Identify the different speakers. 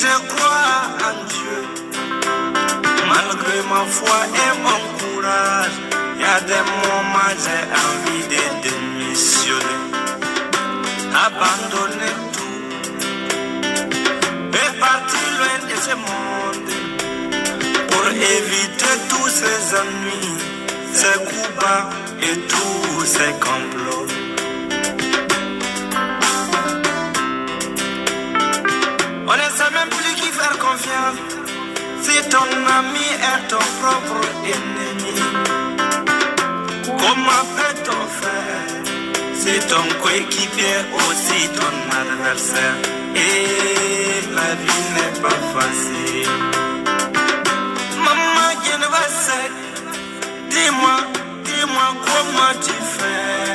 Speaker 1: je crois en Dieu. Malgré ma foi et mon courage, y a des moments j'ai envie de démissionner, abandonner tout et partir loin de ce monde pour éviter tous ces ennuis, ces coups bas et tous ces complots. On ne sait même plus qui faire confiance, si ton ami est ton propre ennemi. Comment peut-on faire si ton coéquipier aussi ton adversaire? Et la vie n'est pas facile. Maman, je ne vais pas. Dis-moi comment tu fais.